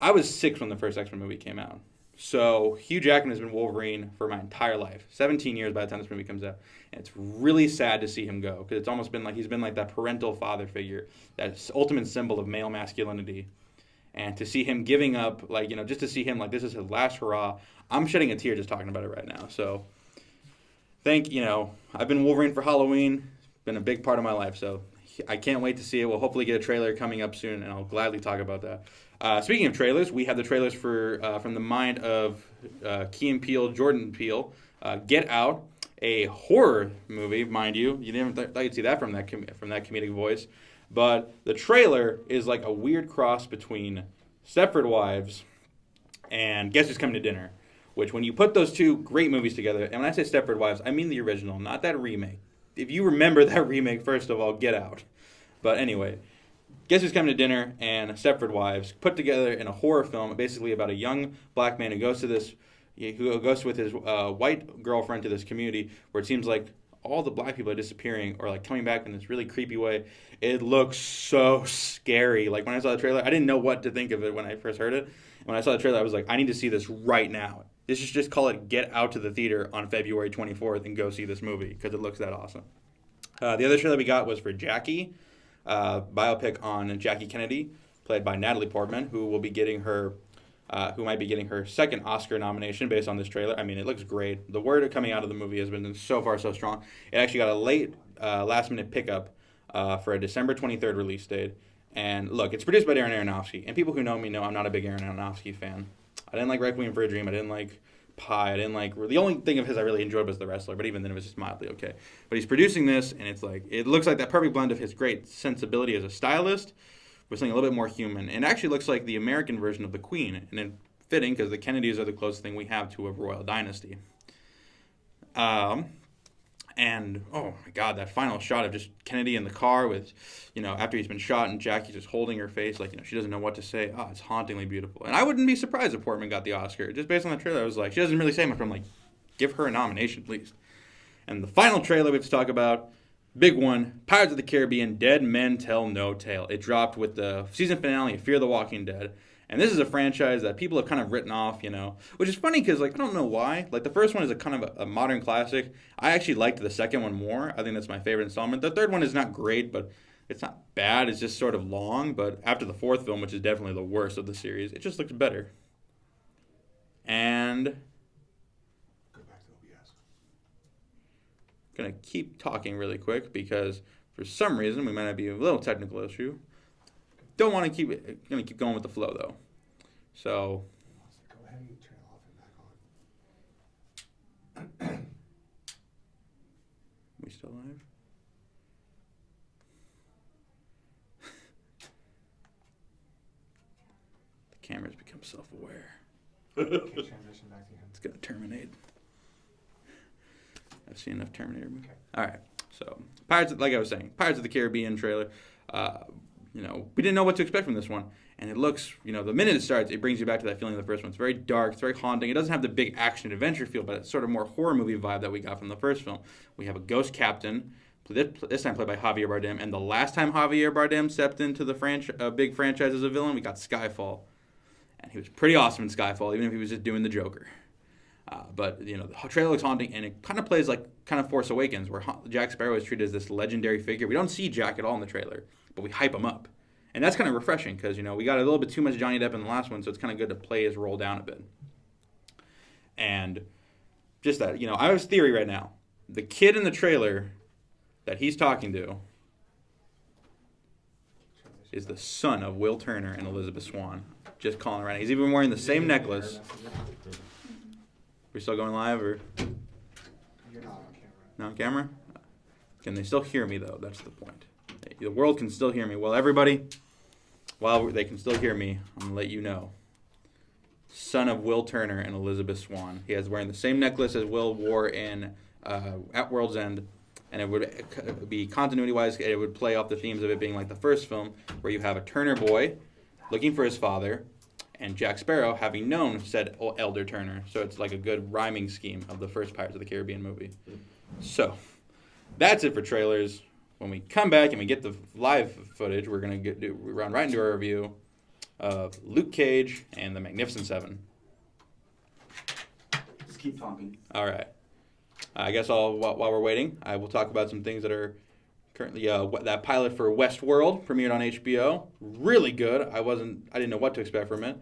I was 6 when the first X-Men movie came out. So Hugh Jackman has been Wolverine for my entire life, 17 years by the time this movie comes out, and it's really sad to see him go because it's almost been like he's been like that parental father figure, that ultimate symbol of male masculinity, and to see him giving up, like just to see him like this is his last hurrah. I'm shedding a tear just talking about it right now. So I've been Wolverine for Halloween, been a big part of my life. So I can't wait to see it. We'll hopefully get a trailer coming up soon, and I'll gladly talk about that. Speaking of trailers, we have the trailers for from the mind of Key and Peele, Jordan Peele, Get Out, a horror movie, mind you. You didn't thought you'd see that from that comedic voice, but the trailer is like a weird cross between Stepford Wives and Guess Who's Coming to Dinner. Which, when you put those two great movies together, and when I say Stepford Wives, I mean the original, not that remake. If you remember that remake, first of all, Get Out. But anyway, Guess Who's Coming to Dinner and Stepford Wives put together in a horror film, basically about a young black man who goes with his white girlfriend to this community where it seems like all the black people are disappearing or like coming back in this really creepy way. It looks so scary. Like when I saw the trailer, I didn't know what to think of it when I first heard it. When I saw the trailer, I was like, I need to see this right now. This is just call it Get Out to the theater on February 24th and go see this movie because it looks that awesome. The other trailer we got was for Jackie, biopic on Jackie Kennedy, played by Natalie Portman, who might be getting her second Oscar nomination based on this trailer. I mean, it looks great. The word coming out of the movie has been so far so strong. It actually got a late last-minute pickup for a December 23rd release date. And look, it's produced by Darren Aronofsky. And people who know me know I'm not a big Darren Aronofsky fan. I didn't like Requiem for a Dream. I didn't like Pie. I didn't like... The only thing of his I really enjoyed was The Wrestler, but even then it was just mildly okay. But he's producing this, and it looks like that perfect blend of his great sensibility as a stylist with something a little bit more human. And it actually looks like the American version of the Queen. And it's fitting because the Kennedys are the closest thing we have to a royal dynasty. And, oh my God, that final shot of just Kennedy in the car with, after he's been shot and Jackie just holding her face like, she doesn't know what to say. Oh, it's hauntingly beautiful. And I wouldn't be surprised if Portman got the Oscar. Just based on the trailer, I was like, she doesn't really say much, but I'm like, give her a nomination, please. And the final trailer we have to talk about, big one, Pirates of the Caribbean, Dead Men Tell No Tale. It dropped with the season finale of Fear the Walking Dead. And this is a franchise that people have kind of written off, which is funny because, I don't know why. The first one is a kind of a modern classic. I actually liked the second one more. I think that's my favorite installment. The third one is not great, but it's not bad. It's just sort of long. But after the fourth film, which is definitely the worst of the series, it just looks better. And Go back to OBS. I'm going to keep talking really quick because for some reason we might have a little technical issue. Don't want to going to keep going with the flow though. So Go ahead and turn it off and back on. We still live? The camera's become self-aware. Okay, transition back to him. It's going to terminate. I've seen enough Terminator movies. Okay. All right. So like I was saying, Pirates of the Caribbean trailer. We didn't know what to expect from this one. And it looks, the minute it starts, it brings you back to that feeling of the first one. It's very dark. It's very haunting. It doesn't have the big action adventure feel, but it's sort of more horror movie vibe that we got from the first film. We have a ghost captain, this time played by Javier Bardem. And the last time Javier Bardem stepped into the big franchise as a villain, we got Skyfall. And he was pretty awesome in Skyfall, even if he was just doing the Joker. But the trailer looks haunting, and it kind of plays like Force Awakens, where Jack Sparrow is treated as this legendary figure. We don't see Jack at all in the trailer, but we hype him up. And that's kind of refreshing because, we got a little bit too much Johnny Depp in the last one, so it's kind of good to play his role down a bit. And just that, I have a theory right now. The kid in the trailer that he's talking to is the son of Will Turner and Elizabeth Swann. Just calling right now. He's even wearing the same necklace. We still going live or? You're not on camera. Not on camera? Can they still hear me though? That's the point. The world can still hear me. Well, everybody, while they can still hear me, I'm going to let you know. Son of Will Turner and Elizabeth Swann. He is wearing the same necklace as Will wore in at World's End. And it would be continuity-wise, it would play off the themes of it being like the first film, where you have a Turner boy looking for his father, and Jack Sparrow having known said elder Turner. So it's like a good rhyming scheme of the first Pirates of the Caribbean movie. So that's it for trailers. When we come back and we get the live footage, we're going to run right into our review. of Luke Cage and the Magnificent Seven. Just keep talking. All right. I guess while we're waiting, I will talk about some things that are currently that pilot for Westworld premiered on HBO. Really good. I didn't know what to expect from it.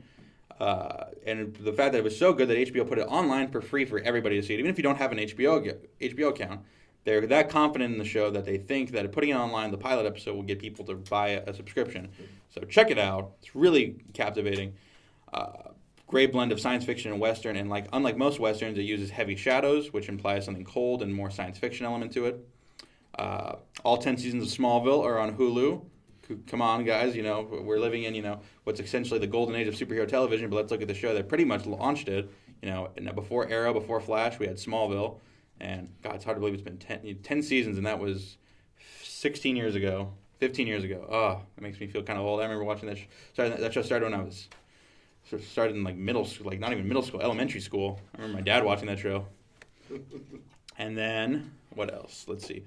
And the fact that it was so good that HBO put it online for free for everybody to see it, even if you don't have an HBO account. They're that confident in the show that they think that putting it online, the pilot episode, will get people to buy a subscription. So check it out. It's really captivating. Great blend of science fiction and Western, and unlike most Westerns, it uses heavy shadows, which implies something cold and more science fiction element to it. All 10 seasons of Smallville are on Hulu. Come on, guys, we're living in, what's essentially the golden age of superhero television, but let's look at the show that pretty much launched it. And before Arrow, before Flash, we had Smallville. And, God, it's hard to believe it's been 10 seasons, and that was 16 years ago, 15 years ago. Oh, that makes me feel kind of old. I remember watching that show. That show started when I was started in, middle school, not even middle school, elementary school. I remember my dad watching that show. And then, what else? Let's see.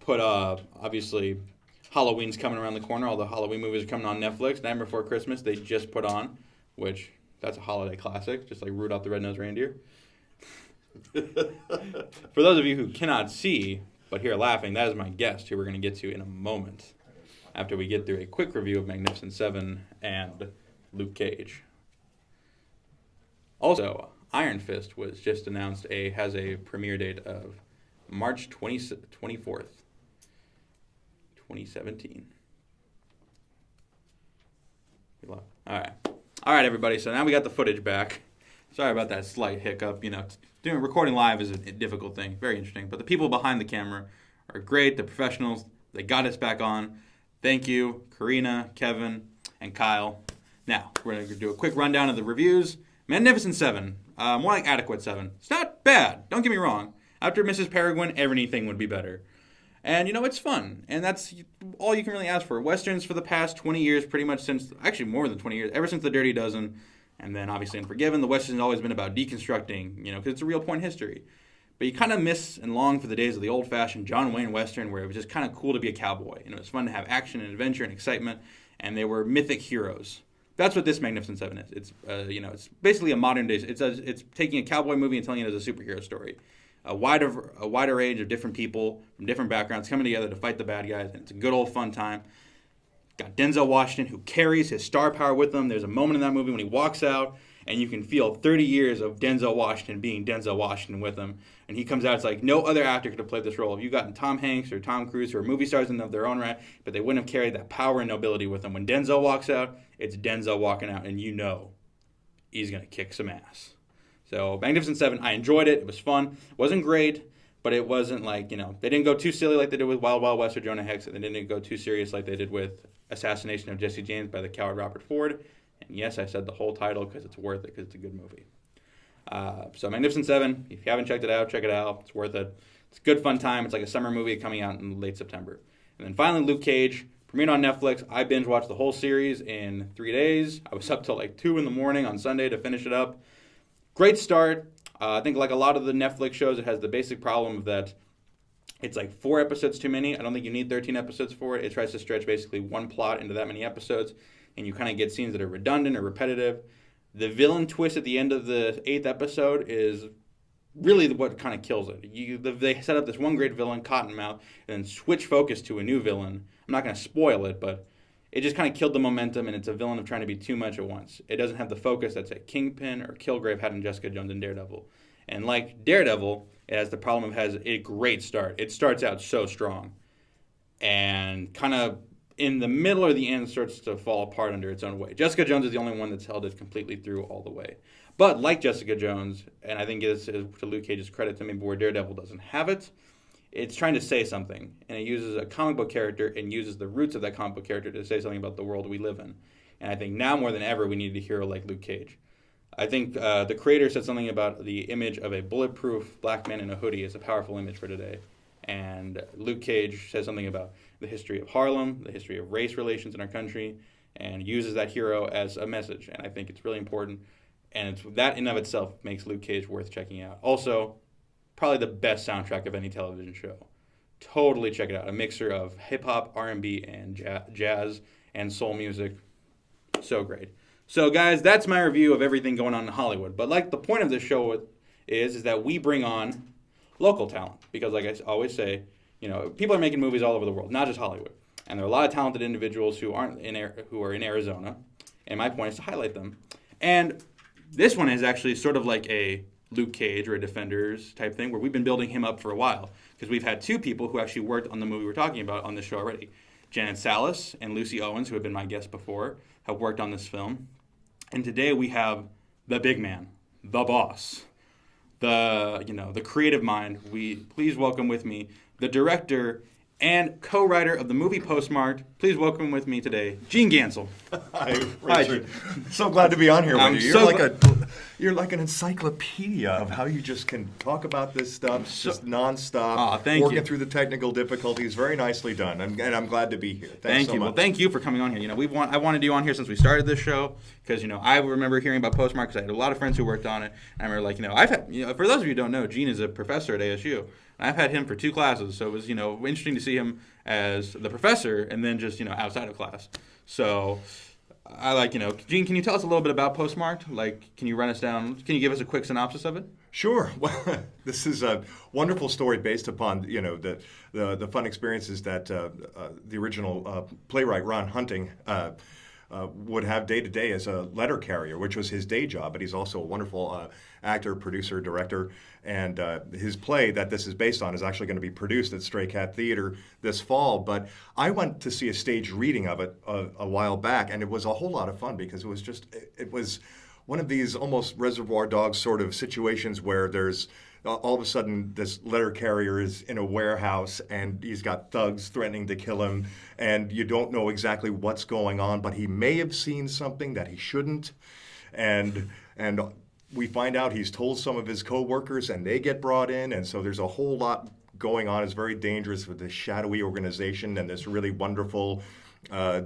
Obviously, Halloween's coming around the corner. All the Halloween movies are coming on Netflix. Nightmare Before Christmas, they just put on, which, that's a holiday classic, just like Rudolph the Red-Nosed Reindeer. For those of you who cannot see but hear laughing, that is my guest, who we're going to get to in a moment after we get through a quick review of Magnificent Seven and Luke Cage. Also, Iron Fist was just announced, has a premiere date of March 24th, 2017. Good luck. All right, everybody. So now we got the footage back. Sorry about that slight hiccup. Recording live is a difficult thing. Very interesting. But the people behind the camera are great. The professionals. They got us back on. Thank you, Karina, Kevin, and Kyle. Now, we're going to do a quick rundown of the reviews. Magnificent Seven. More like Adequate Seven. It's not bad. Don't get me wrong. After Mrs. Peregrine, everything would be better. And, it's fun. And that's all you can really ask for. Westerns for the past 20 years, pretty much actually more than 20 years, ever since The Dirty Dozen. And then, obviously, Unforgiven, the Western has always been about deconstructing, because it's a real point in history. But you kind of miss and long for the days of the old-fashioned John Wayne Western, where it was just kind of cool to be a cowboy. It was fun to have action and adventure and excitement, and they were mythic heroes. That's what this Magnificent Seven is. It's, it's basically a modern day. It's taking a cowboy movie and telling it as a superhero story. A wider range of different people from different backgrounds coming together to fight the bad guys, and it's a good old fun time. Got Denzel Washington, who carries his star power with him. There's a moment in that movie when he walks out, and you can feel 30 years of Denzel Washington being Denzel Washington with him. And he comes out, it's like no other actor could have played this role. If you gotten Tom Hanks or Tom Cruise, who are movie stars in their own right, but they wouldn't have carried that power and nobility with them. When Denzel walks out, it's Denzel walking out, and he's going to kick some ass. So Magnificent Seven, I enjoyed it. It was fun. It wasn't great, but it wasn't they didn't go too silly like they did with Wild Wild West or Jonah Hex, and they didn't go too serious like they did with Assassination of Jesse James by the coward Robert Ford. And yes, I said the whole title because it's worth it, because it's a good movie. So Magnificent Seven, if you haven't checked it out, check it out. It's worth it. It's a good fun time. It's like a summer movie coming out in late September. And then finally, Luke Cage, premiered on Netflix. I binge watched the whole series in 3 days. I was up till 2 in the morning on Sunday to finish it up. Great start. I think like a lot of the Netflix shows, it has the basic problem that it's 4 episodes too many. I don't think you need 13 episodes for it. It tries to stretch basically one plot into that many episodes, and you kind of get scenes that are redundant or repetitive. The villain twist at the end of the 8th episode is really what kind of kills it. They set up this one great villain, Cottonmouth, and then switch focus to a new villain. I'm not going to spoil it, but it just kind of killed the momentum, and it's a villain of trying to be too much at once. It doesn't have the focus that, say, Kingpin or Kilgrave had in Jessica Jones and Daredevil. And like Daredevil, it has the problem of has a great start. It starts out so strong. And kind of in the middle or the end starts to fall apart under its own weight. Jessica Jones is the only one that's held it completely through all the way. But like Jessica Jones, and I think it's to Luke Cage's credit to maybe where Daredevil doesn't have it, it's trying to say something, and it uses a comic book character and uses the roots of that comic book character to say something about the world we live in. And I think now more than ever, we need a hero like Luke Cage. I think the creator said something about the image of a bulletproof black man in a hoodie is a powerful image for today. And Luke Cage says something about the history of Harlem, the history of race relations in our country, and uses that hero as a message. And I think it's really important. And that in and of itself makes Luke Cage worth checking out. Also, probably the best soundtrack of any television show. Totally check it out. A mixture of hip-hop, R&B, and jazz and soul music. So great. So, guys, that's my review of everything going on in Hollywood. But like the point of this show is that we bring on local talent because, like I always say, people are making movies all over the world, not just Hollywood. And there are a lot of talented individuals who are in Arizona, and my point is to highlight them. And this one is actually sort of like a Luke Cage or a Defenders type thing, where we've been building him up for a while because we've had two people who actually worked on the movie we're talking about on this show already. Janet Salas and Lucy Owens, who have been my guests before, have worked on this film. And today we have the big man, the boss, the creative mind. Please welcome with me the director and co-writer of the movie Postmarked. Please welcome with me today, Gene Ganssle. Hi, Richard. So glad to be on here with you. You're like an encyclopedia of how you just can talk about this stuff just nonstop. Working through the technical difficulties. Very nicely done. And I'm glad to be here. Thanks so much. Well, thank you for coming on here. I wanted you on here since we started this show because I remember hearing about Postmarked because I had a lot of friends who worked on it. And I remember I've had for those of you who don't know, Gene is a professor at ASU. I've had him for 2 classes, so it was interesting to see him as the professor and then just outside of class. So I Gene, can you tell us a little bit about Postmarked? Can you run us down? Can you give us a quick synopsis of it? Sure. Well, this is a wonderful story based upon the fun experiences that the original playwright Ron Hunting would have day to day as a letter carrier, which was his day job. But he's also a wonderful actor, producer, director, and his play that this is based on is actually going to be produced at Stray Cat Theater this fall. But I went to see a stage reading of it a while back, and it was a whole lot of fun because it was one of these almost Reservoir Dogs sort of situations where there's all of a sudden this letter carrier is in a warehouse and he's got thugs threatening to kill him, and you don't know exactly what's going on, but he may have seen something that he shouldn't, and we find out he's told some of his coworkers and they get brought in, and so there's a whole lot going on. It's very dangerous with this shadowy organization and this really wonderful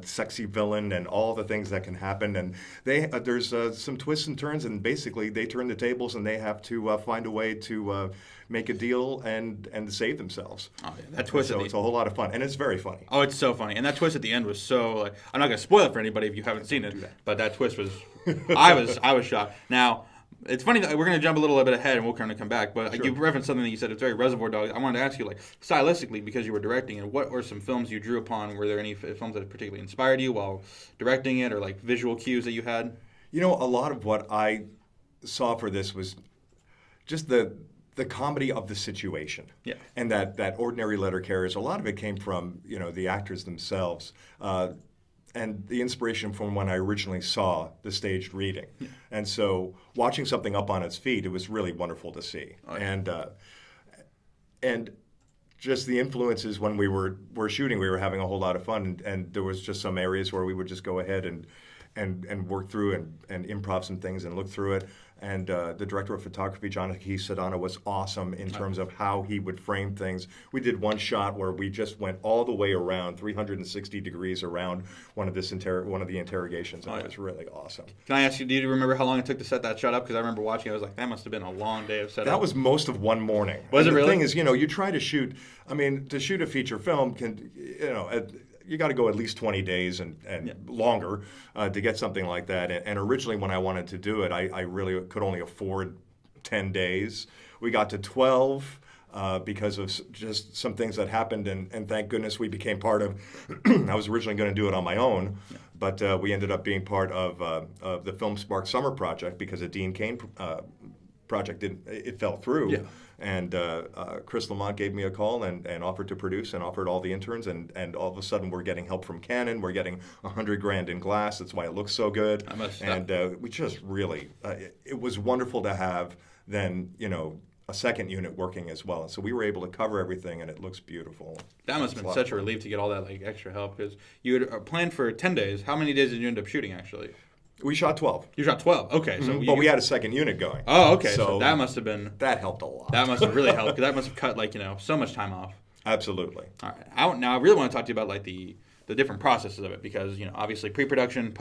sexy villain and all the things that can happen, and there's some twists and turns, and basically they turn the tables and they have to find a way to make a deal and save themselves. Oh yeah, that twist. So it's a whole lot of fun, and it's very funny. Oh, it's so funny, and that twist at the end was so. I'm not gonna spoil it for anybody if you haven't seen it, but that twist was. I was shocked. Now. It's funny that we're going to jump a little bit ahead and we'll kind of come back, but sure. You referenced something that you said, it's very Reservoir Dogs. I wanted to ask you, stylistically, because you were directing it, what were some films you drew upon? Were there any films that particularly inspired you while directing it, or visual cues that you had? A lot of what I saw for this was just the comedy of the situation. Yeah. And that ordinary letter carriers, a lot of it came from, the actors themselves. And the inspiration from when I originally saw the staged reading. Yeah. And so watching something up on its feet, it was really wonderful to see. Oh, yeah. And just the influences when we were shooting, we were having a whole lot of fun. And there was just some areas where we would just go ahead and work through and improv some things and look through it. And the director of photography, John Sedana, was awesome in terms of how he would frame things. We did one shot where we just went all the way around, 360 degrees around one of the interrogations, and it was really awesome. Can I ask you, do you remember how long it took to set that shot up? Because I remember watching it, I was like, that must have been a long day of setup. That was most of one morning. Was it really? The thing is, you try to shoot, to shoot a feature film, you got to go at least 20 days and longer to get something like that. And originally when I wanted to do it, I really could only afford 10 days. We got to 12 because of just some things that happened, and thank goodness we became part of. I was originally going to do it on my own, but we ended up being part of the Film Spark Summer Project because the Dean Cain project it fell through. Yeah. And Chris Lamont gave me a call and offered to produce and offered all the interns, and all of a sudden we're getting help from Canon. We're getting $100,000 in glass. That's why it looks so good. We just really it was wonderful to have then a second unit working as well. And so we were able to cover everything, and it looks beautiful. That must have been such a relief to get all that extra help, because you had planned for 10 days. How many days did you end up shooting actually? We shot 12. You shot 12. Okay, so but we had a second unit going. Oh, okay. So that must have been. That helped a lot. That must have really helped, because that must have cut so much time off. Absolutely. All right. Now I really want to talk to you about the different processes of it, because obviously pre-production,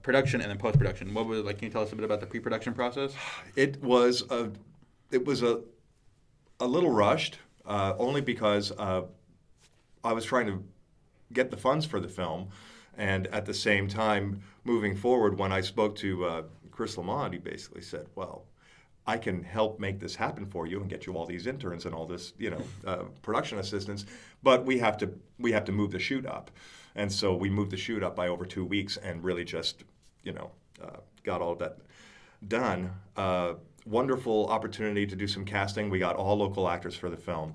production, and then post-production. What was can you tell us a bit about the pre-production process? It was a little rushed, only because I was trying to get the funds for the film. And at the same time, moving forward, when I spoke to Chris Lamont, he basically said, well, I can help make this happen for you and get you all these interns and all this, production assistants, but we have to move the shoot up. And so we moved the shoot up by over 2 weeks and really just, got all of that done. Wonderful opportunity to do some casting. We got all local actors for the film.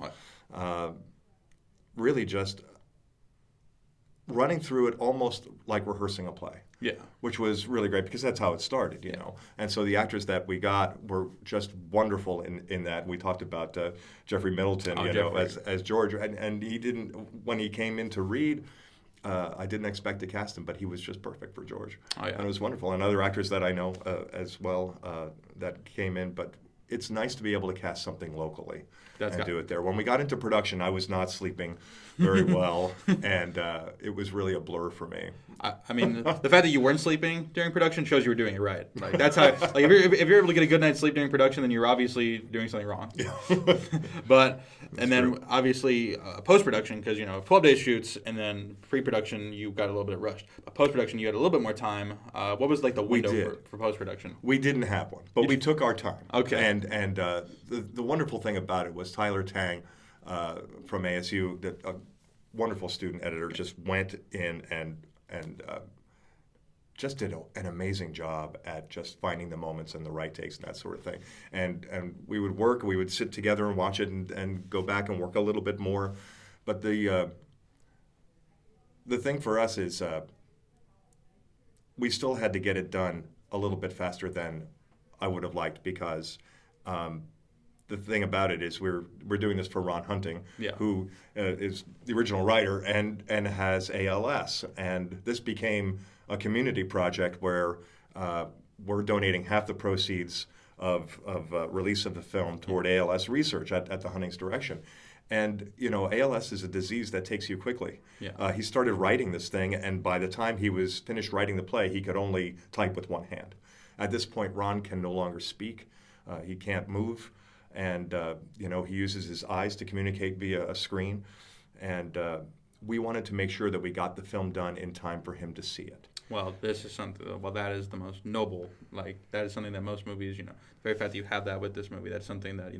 Really just running through it almost like rehearsing a play. Yeah. Which was really great because that's how it started, And so the actors that we got were just wonderful in that. We talked about Jeffrey Middleton, as George, and he didn't, when he came in to read, I didn't expect to cast him, but he was just perfect for George. Oh, yeah. And it was wonderful. And other actors that I know as well that came in, but it's nice to be able to cast something locally and do it there. When we got into production, I was not sleeping very well, and it was really a blur for me. I mean, the fact that you weren't sleeping during production shows you were doing it right. Like that's how. Like if you're able to get a good night's sleep during production, then you're obviously doing something wrong. Yeah. But then obviously post production, because 12 days shoots, and then pre production you got a little bit rushed. But post production you had a little bit more time. What was like the window for post production? We didn't have one, but we took our time. Okay. And the wonderful thing about it was Tyler Tang from ASU, a wonderful student editor, just went in and just did an amazing job at just finding the moments and the right takes and that sort of thing. And we would sit together and watch it and go back and work a little bit more. But the thing for us is we still had to get it done a little bit faster than I would have liked, because the thing about it is we're doing this for Ron Hunting, who is the original writer and has ALS. And this became a community project where we're donating half the proceeds of release of the film toward ALS research at the Hunting's direction. And, ALS is a disease that takes you quickly. Yeah. He started writing this thing, and by the time he was finished writing the play, he could only type with one hand. At this point, Ron can no longer speak. He can't move. And, he uses his eyes to communicate via a screen. And we wanted to make sure that we got the film done in time for him to see it. Well, this is something, that is the most noble, that is something that most movies, the very fact that you have that with this movie, that's something that,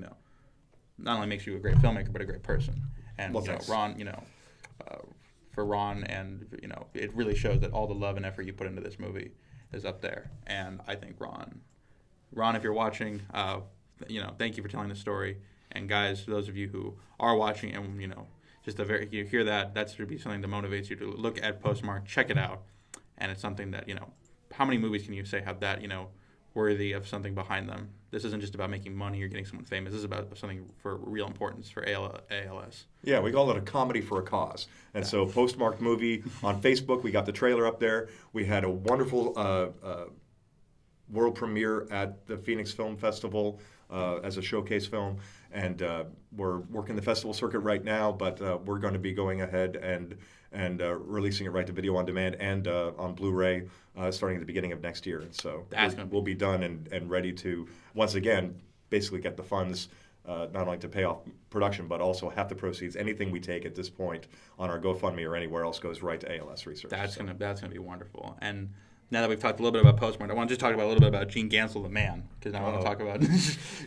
not only makes you a great filmmaker, but a great person. And, Ron, for Ron, and, it really shows that all the love and effort you put into this movie is up there. And I think Ron, if you're watching, thank you for telling the story. And guys, those of you who are watching and, you hear that should be something that motivates you to look at Postmarked, check it out. And it's something that, how many movies can you say have that, worthy of something behind them? This isn't just about making money or getting someone famous. This is about something for real importance for ALS. Yeah, we call it a comedy for a cause. And so Postmarked movie on Facebook, we got the trailer up there. We had a wonderful world premiere at the Phoenix Film Festival as a showcase film. And we're working the festival circuit right now, but we're going to be going ahead and releasing it right to video on demand and on Blu-ray starting at the beginning of next year. And so we'll be done and ready to, once again, basically get the funds not only to pay off production, but also half the proceeds. Anything we take at this point on our GoFundMe or anywhere else goes right to ALS research. That's gonna be wonderful. And now that we've talked a little bit about Postmarked, I want to just talk about a little bit about Gene Ganssle, the man, because now I want to talk about.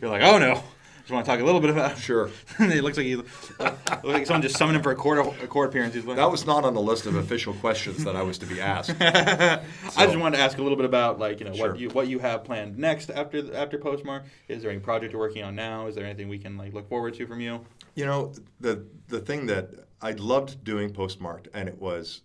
You're like, oh no. Just want to talk a little bit about. Sure. It looks like someone just summoned him for a court appearance. That was not on the list of official questions that I was to be asked. I just wanted to ask a little bit about Sure. what you have planned next after Postmarked. Is there any project you're working on now? Is there anything we can look forward to from you? The thing that I loved doing Postmarked, and it was,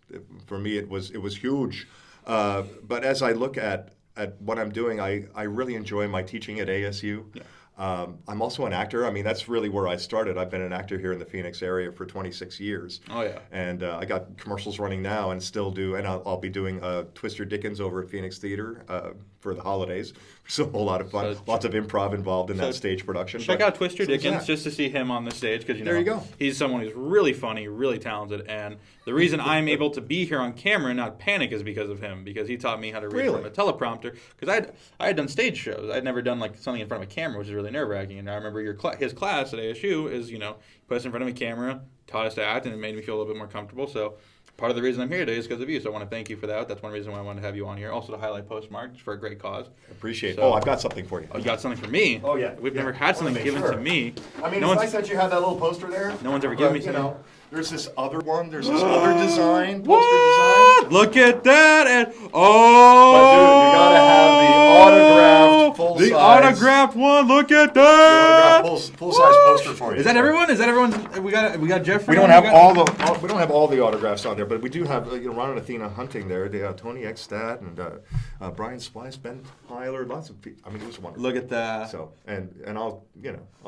for me, it was huge. But as I look at what I'm doing, I really enjoy my teaching at ASU. Yeah. I'm also an actor. I mean, that's really where I started. I've been an actor here in the Phoenix area for 26 years. Oh, yeah. And I got commercials running now and still do. And I'll be doing Twister Dickens over at Phoenix Theater for the holidays. It's a whole lot of fun. Lots of improv involved in that stage production. Check out Twister Dickens just to see him on the stage, because there you go. He's someone who's really funny, really talented, and the reason I'm able to be here on camera and not panic is because of him, because he taught me how to read from a teleprompter. Because I had done stage shows, I'd never done something in front of a camera, which is really nerve-wracking. And I remember his class at ASU is put us in front of a camera, taught us to act, and it made me feel a little bit more comfortable. So part of the reason I'm here today is because of you. So I want to thank you for that. That's one reason why I wanted to have you on here. Also to highlight Postmarked for a great cause. Appreciate it. So- I've got something for you. Oh, you got something for me? Oh, yeah. We've Yeah. never had something Wanna make given sure. to me. I mean, no it's one's, nice that you have that little poster there. No one's ever given me you something. know, there's this other one. There's this other design, poster What? design. Look at that! And But dude, you gotta have the autographed full the size. autographed one. Look at The that! autographed full size poster for you. Is that everyone? Is that everyone? We got Jeffrey. We don't on? have We got- we don't have all the autographs on there, but we do have Ron and Athena Hunting there. They Tony Ekstad and Brian Splice, Ben Hyler, lots of people. I mean, it was wonderful. Look at that. So and I'll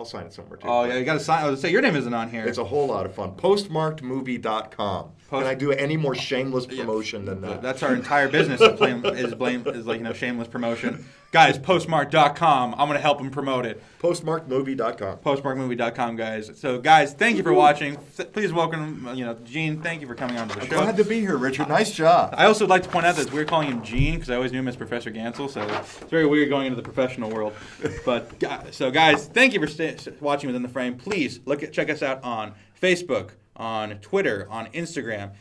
sign it somewhere too. Oh yeah, you got to sign. I was say your name isn't on here. It's a whole lot of fun. Postmarkedmovie.com. Can I do any more shameless promotion than that? That's our entire business is like shameless promotion. Guys, postmark.com. I'm gonna help them promote it. Postmarkedmovie.com. Postmarkmovie.com, guys. So, guys, thank you for watching. Please welcome, Gene. Thank you for coming on to the show. Glad to be here, Richard. Nice job. I also would like to point out that it's weird calling him Gene because I always knew him as Professor Ganssle, so it's very weird going into the professional world. But so, guys, thank you for watching Within the Frame. Please check us out on Facebook, on Twitter, on Instagram.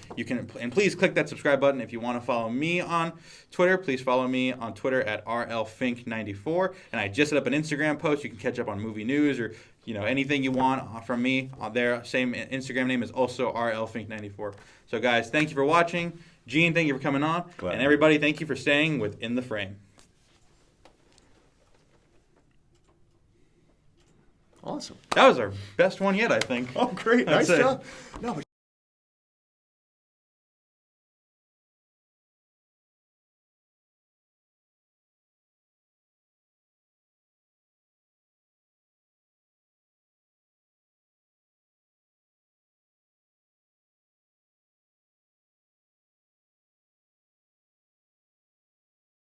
And please click that subscribe button if you want to follow me on Twitter. Please follow me on Twitter at RLFink94. And I just set up an Instagram post. You can catch up on movie news or anything you want from me on there. Same Instagram name is also RLFink94. So guys, thank you for watching. Gene, thank you for coming on. Glad. And everybody, thank you for staying within the frame. Awesome. That was our best one yet, I think. Oh, great. That's Nice it. job. No, but